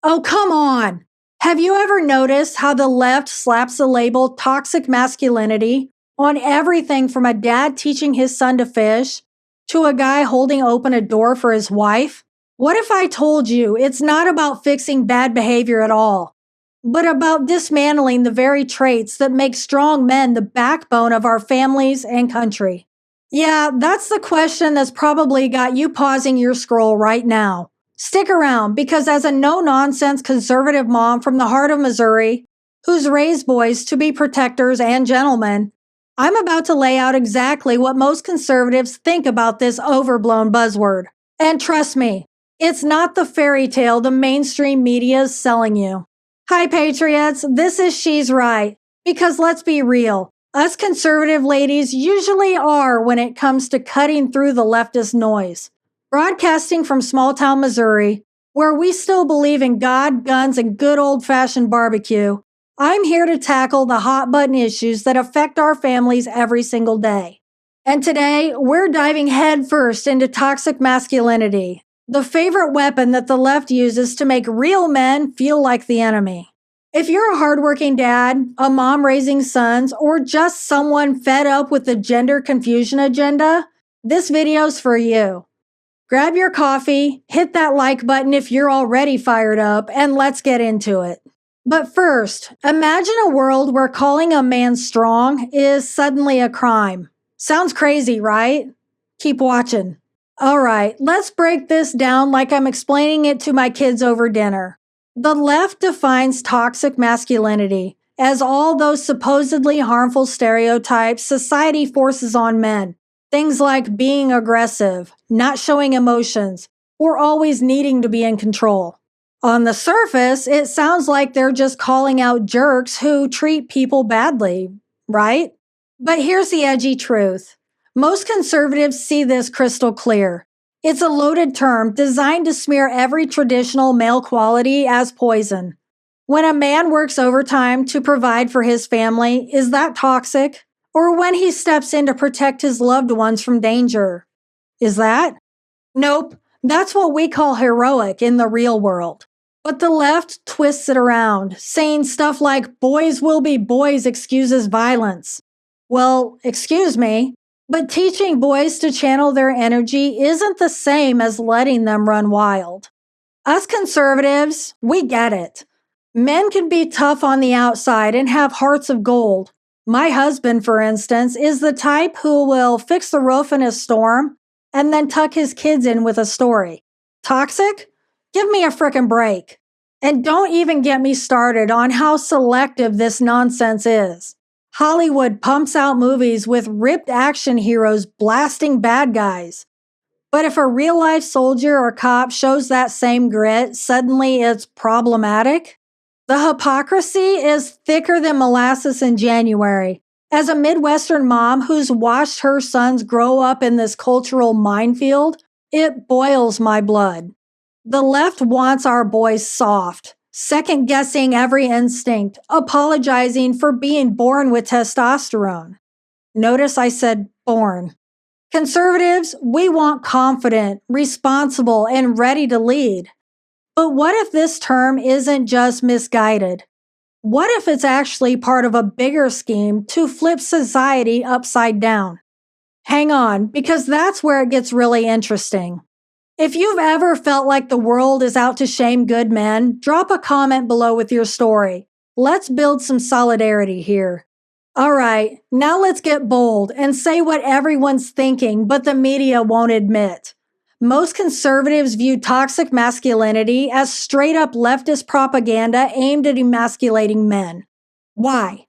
Oh, come on. Have you ever noticed how the left slaps the label toxic masculinity on everything from a dad teaching his son to fish to a guy holding open a door for his wife? What if I told you it's not about fixing bad behavior at all, but about dismantling the very traits that make strong men the backbone of our families and country? Yeah, that's the question that's probably got you pausing your scroll right now. Stick around because, as a no nonsense conservative mom from the heart of Missouri, who's raised boys to be protectors and gentlemen, I'm about to lay out exactly what most conservatives think about this overblown buzzword. And trust me, it's not the fairy tale the mainstream media is selling you. Hi, Patriots, this is She's Right. Because let's be real, us conservative ladies usually are when it comes to cutting through the leftist noise. Broadcasting from small town Missouri, where we still believe in God, guns, and good old-fashioned barbecue, I'm here to tackle the hot-button issues that affect our families every single day. And today, we're diving headfirst into toxic masculinity, the favorite weapon that the left uses to make real men feel like the enemy. If you're a hardworking dad, a mom raising sons, or just someone fed up with the gender confusion agenda, this video's for you. Grab your coffee, hit that like button if you're already fired up, and let's get into it. But first, imagine a world where calling a man strong is suddenly a crime. Sounds crazy, right? Keep watching. All right, let's break this down like I'm explaining it to my kids over dinner. The left defines toxic masculinity as all those supposedly harmful stereotypes society forces on men. Things like being aggressive, not showing emotions, or always needing to be in control. On the surface, it sounds like they're just calling out jerks who treat people badly, right? But here's the edgy truth. Most conservatives see this crystal clear. It's a loaded term designed to smear every traditional male quality as poison. When a man works overtime to provide for his family, is that toxic? Or when he steps in to protect his loved ones from danger. Is that? Nope, that's what we call heroic in the real world. But the left twists it around, saying stuff like boys will be boys excuses violence. Well, excuse me, but teaching boys to channel their energy isn't the same as letting them run wild. Us conservatives, we get it. Men can be tough on the outside and have hearts of gold. My husband, for instance, is the type who will fix the roof in a storm and then tuck his kids in with a story. Toxic? Give me a frickin' break. And don't even get me started on how selective this nonsense is. Hollywood pumps out movies with ripped action heroes blasting bad guys. But if a real-life soldier or cop shows that same grit, suddenly it's problematic? The hypocrisy is thicker than molasses in January. As a Midwestern mom who's watched her sons grow up in this cultural minefield, it boils my blood. The left wants our boys soft, second-guessing every instinct, apologizing for being born with testosterone. Notice I said born. Conservatives, we want confident, responsible, and ready to lead. But what if this term isn't just misguided? What if it's actually part of a bigger scheme to flip society upside down? Hang on, because that's where it gets really interesting. If you've ever felt like the world is out to shame good men, drop a comment below with your story. Let's build some solidarity here. All right, now let's get bold and say what everyone's thinking, but the media won't admit. Most conservatives view toxic masculinity as straight-up leftist propaganda aimed at emasculating men. Why?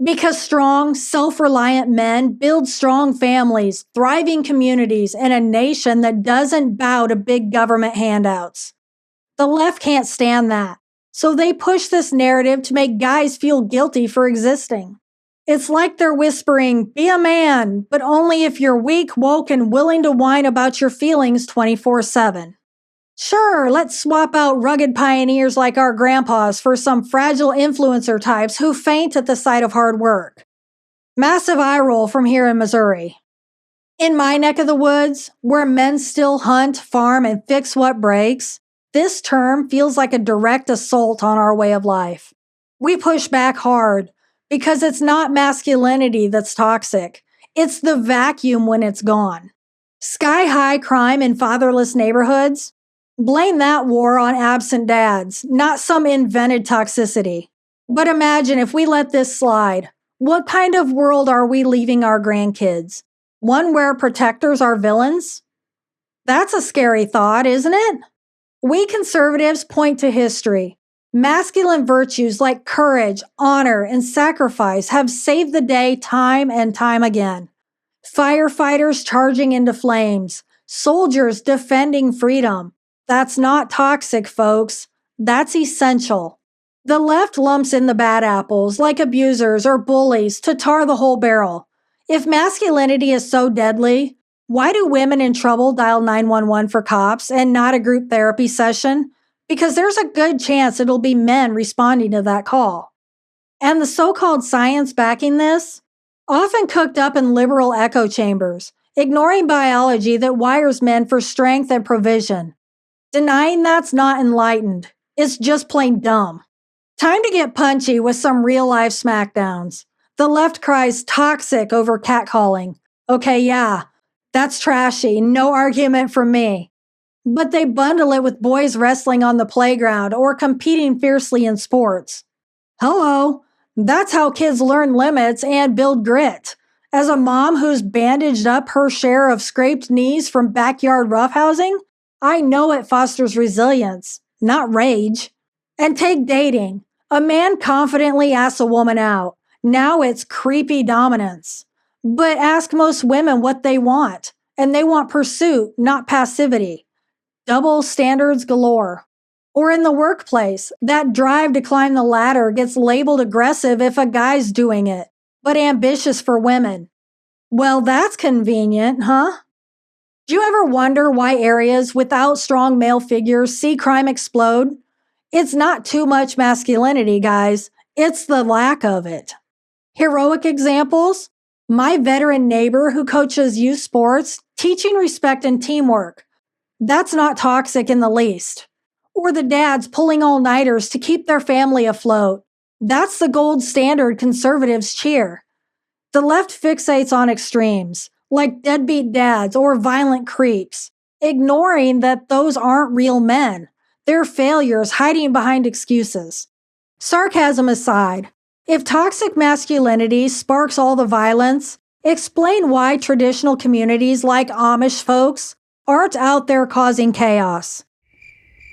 Because strong, self-reliant men build strong families, thriving communities, and a nation that doesn't bow to big government handouts. The left can't stand that, so they push this narrative to make guys feel guilty for existing. It's like they're whispering, be a man, but only if you're weak, woke, and willing to whine about your feelings 24/7. Sure, let's swap out rugged pioneers like our grandpas for some fragile influencer types who faint at the sight of hard work. Massive eye roll from here in Missouri. In my neck of the woods, where men still hunt, farm, and fix what breaks, This term feels like a direct assault on our way of life. We push back hard because it's not masculinity that's toxic. It's the vacuum when it's gone. Sky high crime in fatherless neighborhoods? Blame that war on absent dads, not some invented toxicity. But imagine if we let this slide. What kind of world are we leaving our grandkids? One where protectors are villains? That's a scary thought, isn't it? We conservatives point to history. Masculine virtues like courage, honor, and sacrifice have saved the day time and time again. Firefighters charging into flames, soldiers defending freedom. That's not toxic, folks. That's essential. The left lumps in the bad apples like abusers or bullies to tar the whole barrel. If masculinity is so deadly, why do women in trouble dial 911 for cops and not a group therapy session? Because there's a good chance it'll be men responding to that call. And the so-called science backing this? Often cooked up in liberal echo chambers, ignoring biology that wires men for strength and provision. Denying that's not enlightened. It's just plain dumb. Time to get punchy with some real-life smackdowns. The left cries toxic over catcalling. Okay, yeah, that's trashy, no argument from me. But they bundle it with boys wrestling on the playground or competing fiercely in sports. Hello, that's how kids learn limits and build grit. As a mom who's bandaged up her share of scraped knees from backyard roughhousing, I know it fosters resilience, not rage. And take dating. A man confidently asks a woman out. Now it's creepy dominance. But ask most women what they want, and they want pursuit, not passivity. Double standards galore. Or in the workplace, that drive to climb the ladder gets labeled aggressive if a guy's doing it, but ambitious for women. Well, that's convenient, huh? Do you ever wonder why areas without strong male figures see crime explode? It's not too much masculinity, guys. It's the lack of it. Heroic examples? My veteran neighbor who coaches youth sports, teaching respect and teamwork. That's not toxic in the least. Or the dads pulling all-nighters to keep their family afloat. That's the gold standard conservatives cheer. The left fixates on extremes, like deadbeat dads or violent creeps, ignoring that those aren't real men. They're failures hiding behind excuses. Sarcasm aside, if toxic masculinity sparks all the violence, explain why traditional communities like Amish folks aren't out there causing chaos.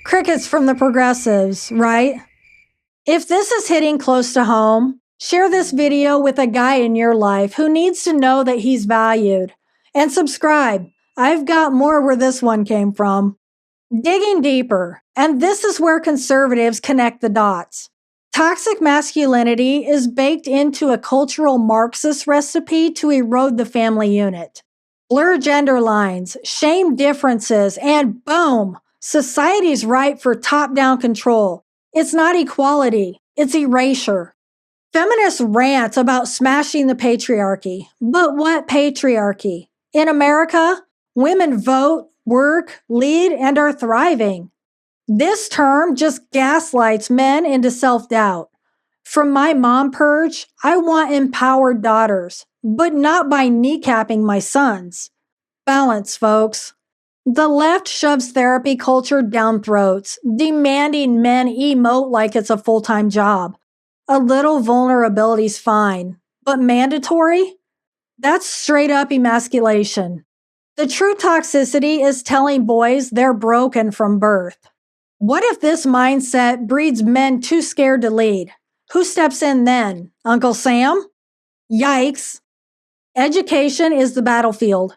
Crickets from the progressives, right? If this is hitting close to home, share this video with a guy in your life who needs to know that he's valued. And subscribe. I've got more where this one came from. Digging deeper, and this is where conservatives connect the dots. Toxic masculinity is baked into a cultural Marxist recipe to erode the family unit. Blur gender lines, shame differences, and boom! Society's ripe for top-down control. It's not equality, it's erasure. Feminists rant about smashing the patriarchy. But what patriarchy? In America, women vote, work, lead, and are thriving. This term just gaslights men into self-doubt. From my mom purge, I want empowered daughters, but not by kneecapping my sons. Balance, folks. The left shoves therapy culture down throats, demanding men emote like it's a full-time job. A little vulnerability's fine, but mandatory? That's straight up emasculation. The true toxicity is telling boys they're broken from birth. What if this mindset breeds men too scared to lead? Who steps in then? Uncle Sam? Yikes. Education is the battlefield.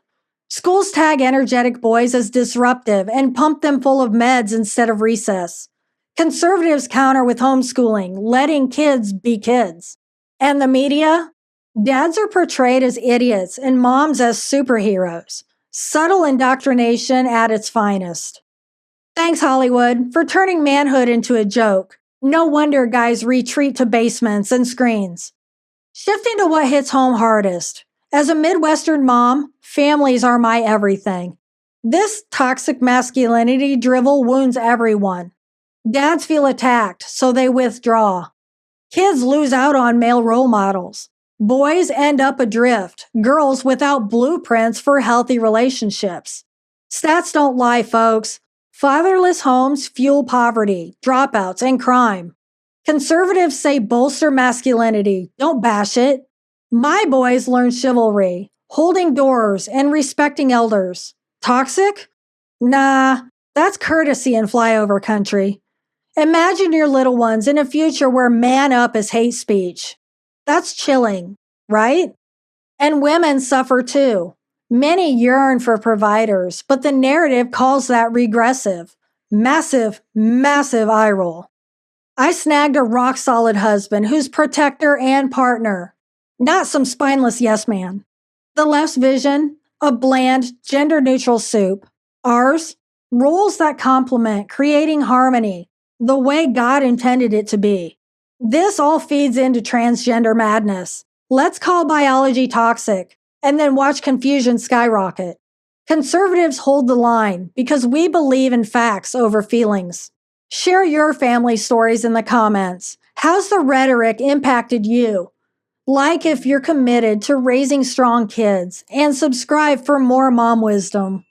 Schools tag energetic boys as disruptive and pump them full of meds instead of recess. Conservatives counter with homeschooling, letting kids be kids. And the media? Dads are portrayed as idiots and moms as superheroes. Subtle indoctrination at its finest. Thanks, Hollywood, for turning manhood into a joke. No wonder guys retreat to basements and screens. Shifting to what hits home hardest. As a Midwestern mom, families are my everything. This toxic masculinity drivel wounds everyone. Dads feel attacked, so they withdraw. Kids lose out on male role models. Boys end up adrift, girls without blueprints for healthy relationships. Stats don't lie, folks. Fatherless homes fuel poverty, dropouts, and crime. Conservatives say bolster masculinity, don't bash it. My boys learn chivalry, holding doors, and respecting elders. Toxic? Nah, that's courtesy in flyover country. Imagine your little ones in a future where man up is hate speech. That's chilling, right? And women suffer too. Many yearn for providers, but the narrative calls that regressive. Massive, massive eye roll. I snagged a rock solid husband who's protector and partner, not some spineless yes man. The left's vision, a bland, gender neutral soup. Ours, roles that complement, creating harmony, the way God intended it to be. This all feeds into transgender madness. Let's call biology toxic and then watch confusion skyrocket. Conservatives hold the line because we believe in facts over feelings. Share your family stories in the comments. How's the rhetoric impacted you? Like if you're committed to raising strong kids, and subscribe for more mom wisdom.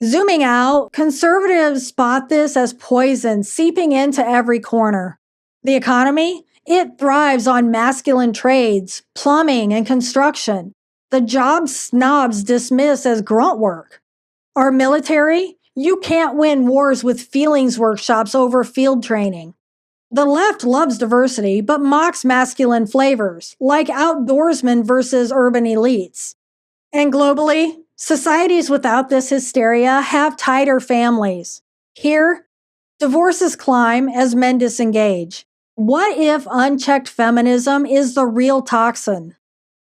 Zooming out, conservatives spot this as poison seeping into every corner. The economy? It thrives on masculine trades, plumbing, and construction. The jobs snobs dismiss as grunt work. Our military? You can't win wars with feelings workshops over field training. The left loves diversity, but mocks masculine flavors, like outdoorsmen versus urban elites. And globally, societies without this hysteria have tighter families. Here, divorces climb as men disengage. What if unchecked feminism is the real toxin?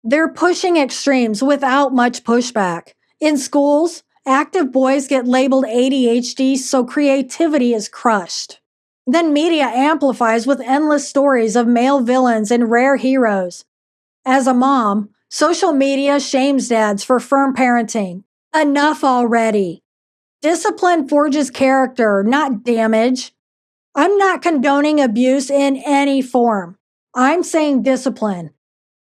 They're pushing extremes without much pushback. In schools, active boys get labeled ADHD, so creativity is crushed. Then media amplifies with endless stories of male villains and rare heroes. As a mom, social media shames dads for firm parenting. Enough already. Discipline forges character, not damage. I'm not condoning abuse in any form. I'm saying discipline.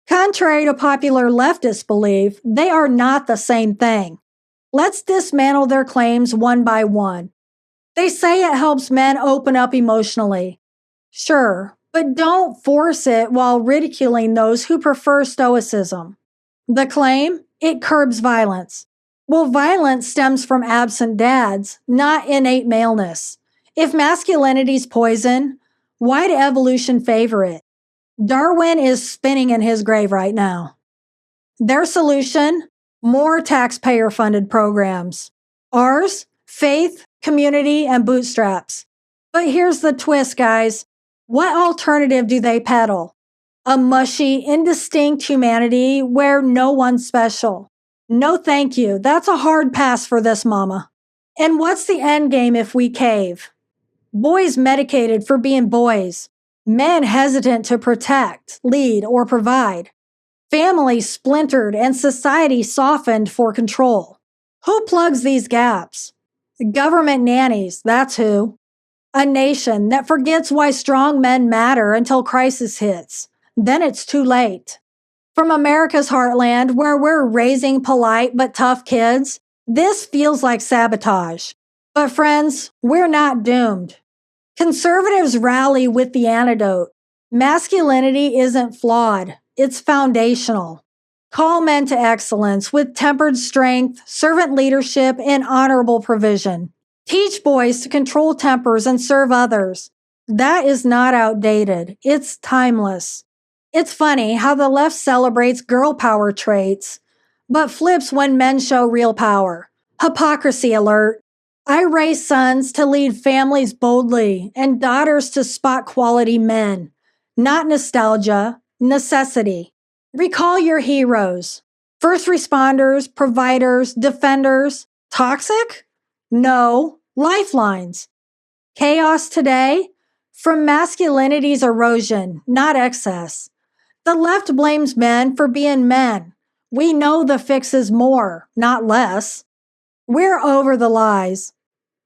Contrary to popular leftist belief, they are not the same thing. Let's dismantle their claims one by one. They say it helps men open up emotionally. Sure, but don't force it while ridiculing those who prefer stoicism. The claim? It curbs violence. Well, violence stems from absent dads, not innate maleness. If masculinity's poison, why'd evolution favor it? Darwin is spinning in his grave right now. Their solution? More taxpayer-funded programs. Ours? Faith, community, and bootstraps. But here's the twist, guys. What alternative do they peddle? A mushy, indistinct humanity where no one's special. No thank you. That's a hard pass for this mama. And what's the end game if we cave? Boys medicated for being boys. Men hesitant to protect, lead, or provide. Families splintered and society softened for control. Who plugs these gaps? Government nannies, that's who. A nation that forgets why strong men matter until crisis hits. Then it's too late. From America's heartland, where we're raising polite but tough kids, this feels like sabotage. But friends, we're not doomed. Conservatives rally with the antidote. Masculinity isn't flawed, it's foundational. Call men to excellence with tempered strength, servant leadership, and honorable provision. Teach boys to control tempers and serve others. That is not outdated. It's timeless. It's funny how the left celebrates girl power traits, but flips when men show real power. Hypocrisy alert. I raise sons to lead families boldly and daughters to spot quality men. Not nostalgia, necessity. Recall your heroes. First responders, providers, defenders. Toxic? No. Lifelines. Chaos today? From masculinity's erosion, not excess. The left blames men for being men. We know the fix is more, not less. We're over the lies.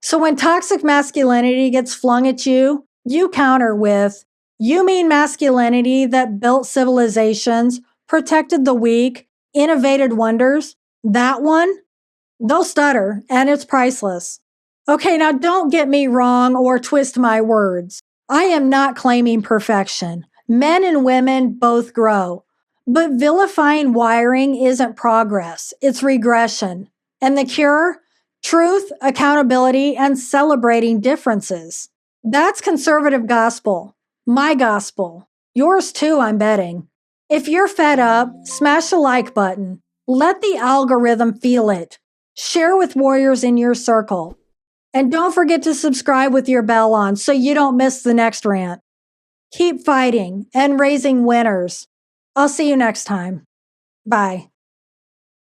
So when toxic masculinity gets flung at you, you counter with, you mean masculinity that built civilizations, protected the weak, innovated wonders? That one? They'll stutter, and it's priceless. Okay, now don't get me wrong or twist my words. I am not claiming perfection. Men and women both grow. But vilifying wiring isn't progress, it's regression. And the cure? Truth, accountability, and celebrating differences. That's conservative gospel. My gospel. Yours too, I'm betting. If you're fed up, smash the like button. Let the algorithm feel it. Share with warriors in your circle. And don't forget to subscribe with your bell on so you don't miss the next rant. Keep fighting and raising winners. I'll see you next time. Bye.